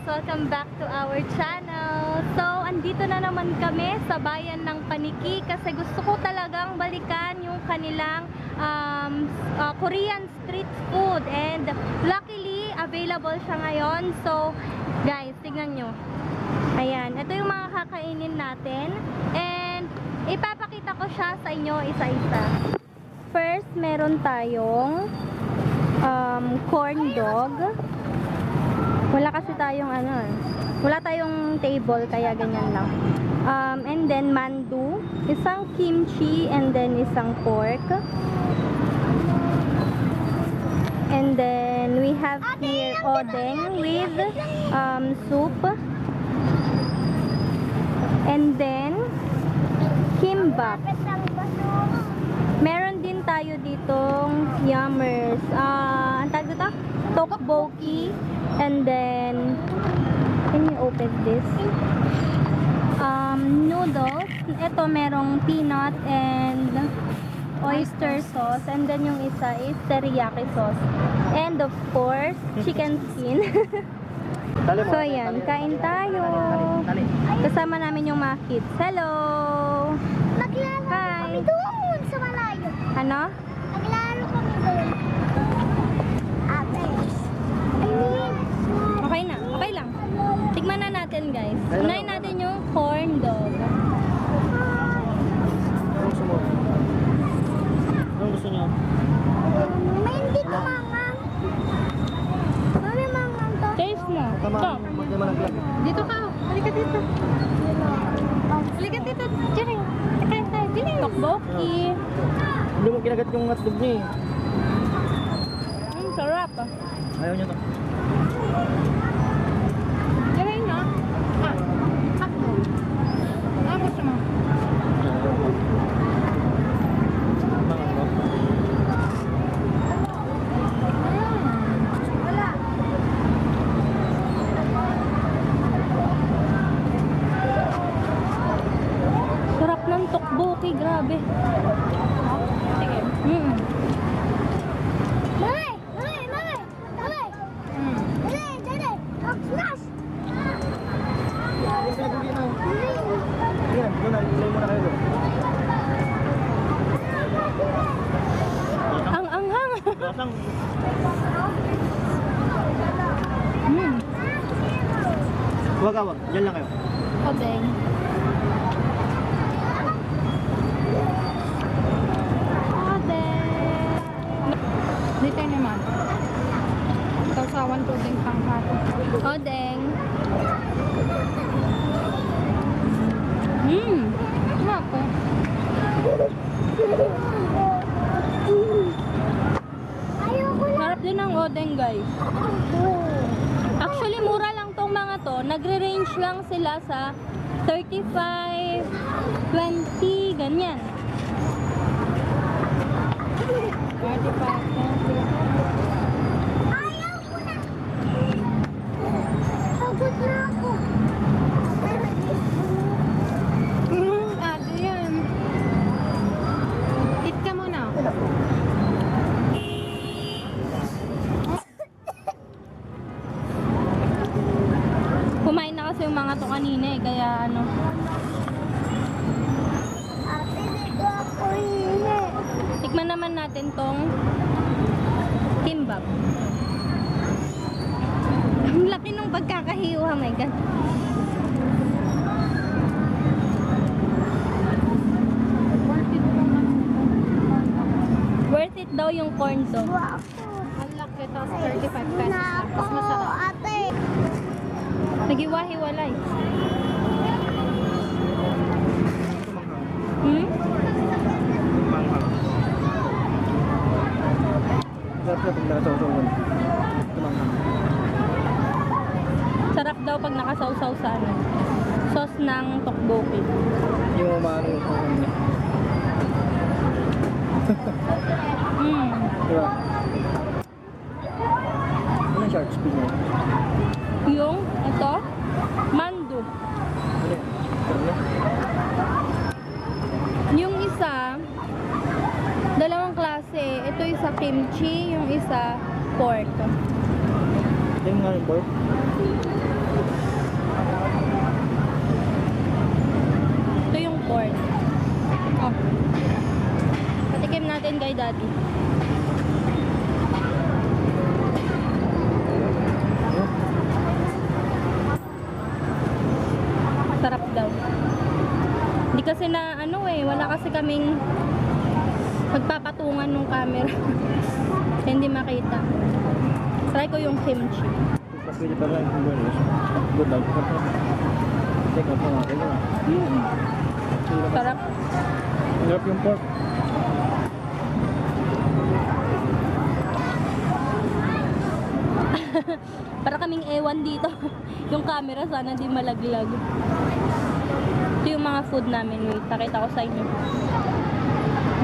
Welcome back to our channel. So, andito na naman kami sa bayan ng Paniki kasi gusto ko talagang balikan yung kanilang Korean street food and luckily, available siya ngayon. So, guys, tignan nyo. Ayan, ito yung mga kakainin natin and ipapakita ko siya sa inyo isa-isa. First, meron tayong corndog. Wala kasi tayong wala tayong table kaya ganyan lang. And then mandu, isang kimchi and then isang pork. And then we have here odeng with soup. And then kimbap. Meron din tayo ditong yummers. Ang tawag dito? Tteokbokki. And then, can you open this? Noodles. Ito merong peanut and oyster sauce. And then yung isa is teriyaki sauce. And of course, chicken skin. So ayan, kain tayo. Kasama namin yung mga kids. Hello! Maglalaro kami doon sa malayo. Ano? Maglalaro kami doon. Okay na, okay lang. Tikman na natin guys. Unahin natin yung corn dog. Anong gusto mo? Anong gusto niyo? May hindi ko mangang. Mami mangang to. Taste mo. Tama, Ito. magdamalaglag. Dito ka. Halika dito. Halika dito. Diyan. Kain tayo. Tteokbokki. Hindi mo kinagat yung hotdog niya eh. Sarap. Ayaw niyo to. Diyan na. Hotdog. Ano gusto mo? Wala. Sarap ng tteokbokki. Grabe. Sige. Mami! Mami! Mami! Mami! Dali! Dali! Mag-smash! Yan, doon na. Ilay mo na kayo doon. Ang anghang. Lasang. Wag. Diyan lang kayo. Odeng. Dito naman. Sausawan to ding panghato. Odeng. Ako. Ayoko na. Sarap din ng odeng guys. Actually mura lang tong mga to. Nagre-range lang sila sa 35, 20, ganyan. 35, 20. Ayoko na. Pagod na ako. Yan. Eat ka muna. Kumain na kasi yung mga to kanina eh, kaya ano. Ate, dito ako hili. Tikman naman natin tong kimbap. Ang laki ng pagkakahiwa, oh my god. Worth it daw yung corn dog. Wow. Ang laki, tapos 35 pesos. Mas Nako, masarap. ate. Nagiwahiwalay. Manghang. Sarap na pag nakasawsawan. Manghang. Sarap daw pag nakasawsaw sa ano. Sauce ng tteokbokki. Yung umaano yung panghang niya. Diba? Ano yung shark fin niya? Yung, ito, mandu. Ano yun? Ano? Yung isa, dalawang klase. Ito isa kimchi, yung isa pork. Ito yung nga yung pork. Oh. Patikim natin kay Daddy. Sarap daw. Hindi kasi na ano wala kasi kaming magpapatungan ng camera. Hindi makita. Try ko yung kimchi. Mas pwede pa rin kung gano'n. Good luck. Take out mo natin. Sarap. Sarap yung pork. Para kaming ewan dito. Yung camera sana di malaglag. Ito yung mga food namin. Wait, pakita ko sa inyo.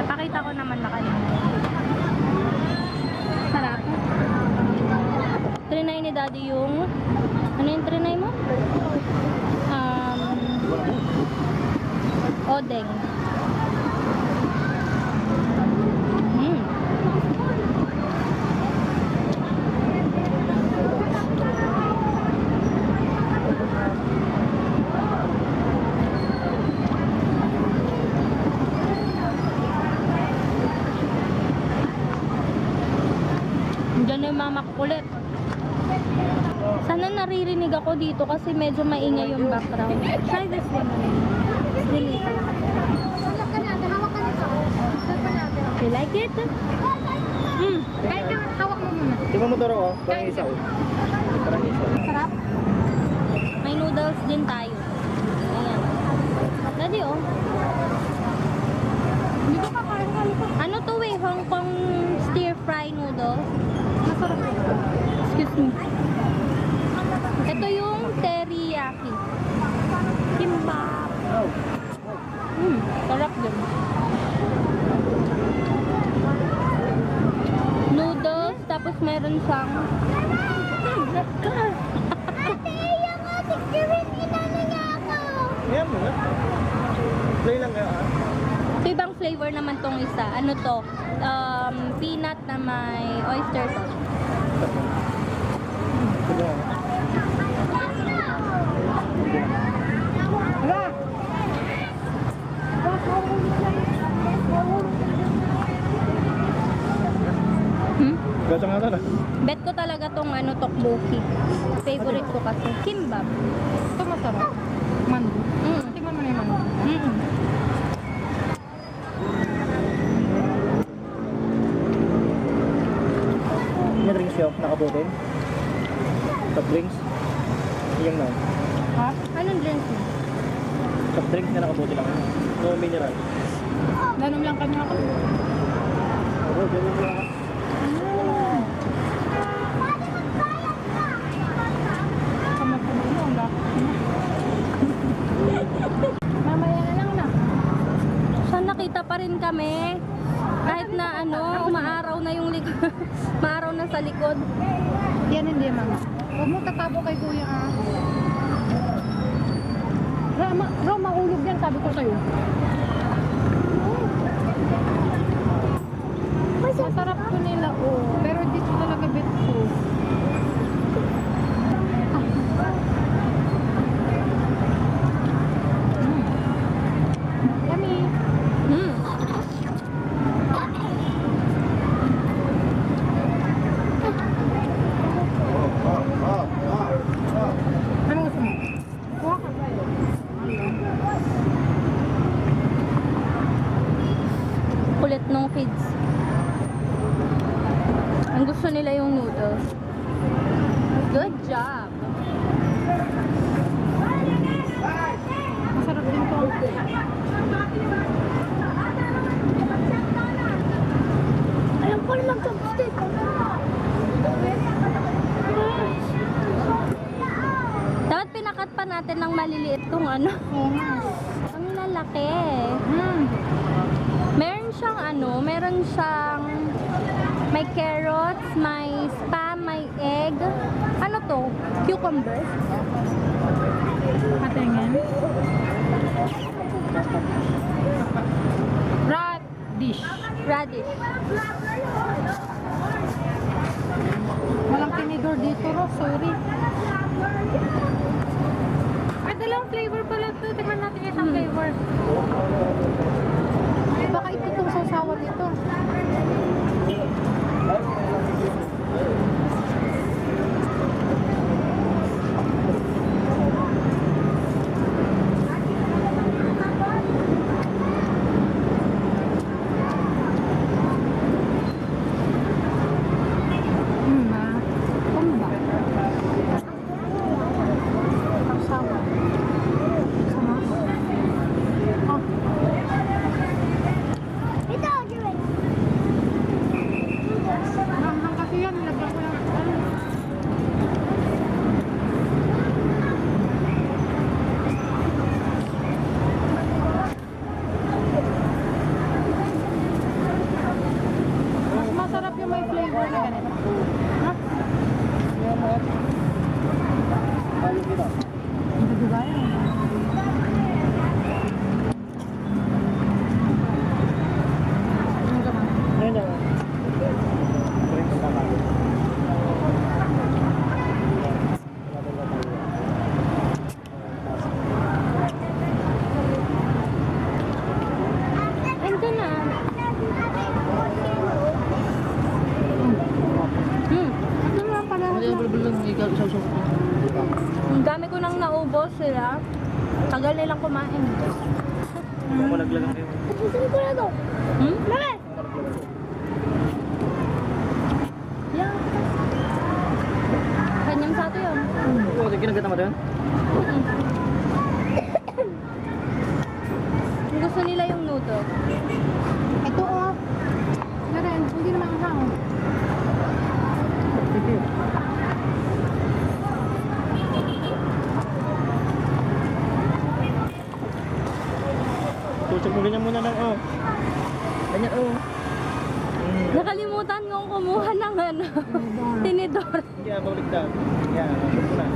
Napakita ko naman na kanina. Sarap. Trinay ni Daddy yung... Ano yung trinay mo? Odeng. Diyan yung mga makukulit. Sana naririnig ako dito kasi medyo maingay yung background. Try this one. Delete. Hawak ka natin, hawak ka nito. Hawak ka natin. You like it? Kahit ka, hawak mo muna. Tingnan mo daro oh. Parang isa oh. Parang isa. Sarap. May noodles din tayo. Ayan. Daddy oh. Hindi ko kakain ka nito. Ano to Hong Kong stir fry noodles. Masarap ito. Excuse me. Ito yung teriyaki. Kimbap. Sarap din. Noodles, tapos meron siyang... Ate, yung ating gawin, inano niya ako. Ayan mo na. Play lang kayo ah. Ito ibang flavor naman tong isa. Ano to? Peanut na may oyster sauce. Sige ah. Hala! Gata nga na. Bet ko talaga tong tteokbokki. Favorite ko kasi. Kimbap. Ito masarap. Mandu. Tingnan mo na yung mandu. May drinks siya. Nakabutin. Top drinks. Iyang na. Ha? Anong drinks mo? Top drinks na nakabutin lang. No mineral. Danom lang kanya ako. Oo, ganun lang. Mamaya na lang na. Saan nakita pa rin kami? Kahit na umaaraw na yung likod. Maaraw na sa likod. Yan hindi, mama. Huwag mo tatabo kay kuya, ah. Ro, maulog yan, sabi ko sa'yo. Masarap ko nila, oh. Pero dito talaga bet ko. Yummy. Ano gusto mo? Kuha ka. Kulit nung kids. Ang gusto nila yung noodles. Good job! Masarap din to. Alam ko na mag-chopstick. Dapat pinakat pa natin ng maliliit tong Oo nga. Ang lalaki. Meron siyang may carrots, may spam, may egg. Ano to? Cucumber? Patingin. Radish. Radish. Walang tinidor dito, Ro. Sorry. Ay, dalawang flavor pala ito. Tingnan natin yung isang flavor. naubos sila. Tagal nilang kumain. Kung malaglagan kayo. Gusto ko na to. Hmm? Mami! Yan. Kanyang sato yun. Oo, sige nagkatama doon. Gusto nila yung nudo. Ito oh. Na rin, hindi naman hang. Sige. Tutok mo ganyan muna lang, oh. Ganyan, oh. Nakalimutan kong kumuha ng ano, tinidor. Hindi, baligtad. Yan, subo na.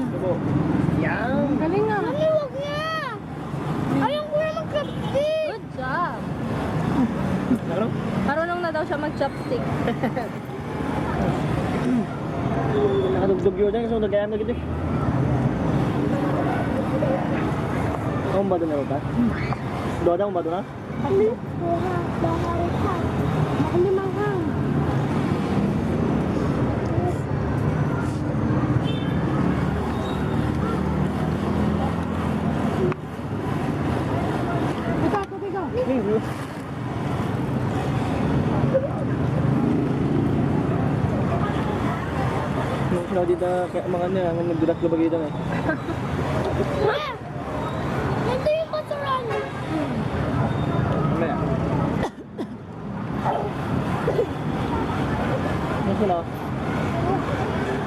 Subo. Yan. Galing nga. Huwag nga! Ayaw ko na mag-chopstick! Good job! Ano? Marunong na daw siya mag-chopstick. Nakadugdug yun dyan, so nagayam na gitu. Ang bado na rin ba? Doon ang bado na? Hindi mang hang. Ito, tubig ko. Sinaw dito kayak mga ano, ang nagdulat ko bagay dito eh. Ito yung pasuran! Mamaya. Ano sila?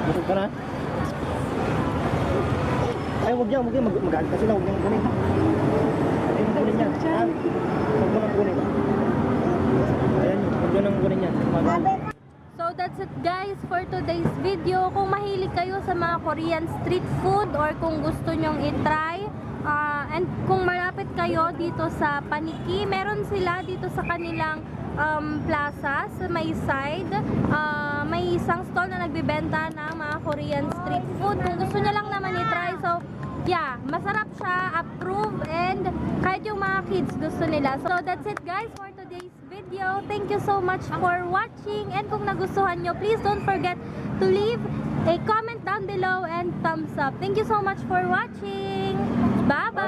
Busog ka na? Ay, huwag yan, mag-aal ka sila, huwag niyang kunin. Huwag niyang kunin yan, ha? Huwag mo nang kunin. Ayan yun, huwag niyang kunin yan. So that's it guys for today's video. Kung mahilig kayo sa mga Korean street food or kung gusto nyong itry, and kung malapit kayo dito sa Paniki, meron sila dito sa kanilang plaza sa may side. May isang stall na nagbibenta ng mga Korean street food. Kung gusto nyo lang naman itry, so yeah, masarap siya, approve, and kahit yung mga kids gusto nila. So that's it guys for today's video. Thank you so much for watching, and kung nagustuhan nyo, please don't forget to leave a comment down below and thumbs up. Thank you so much for watching. Bye bye.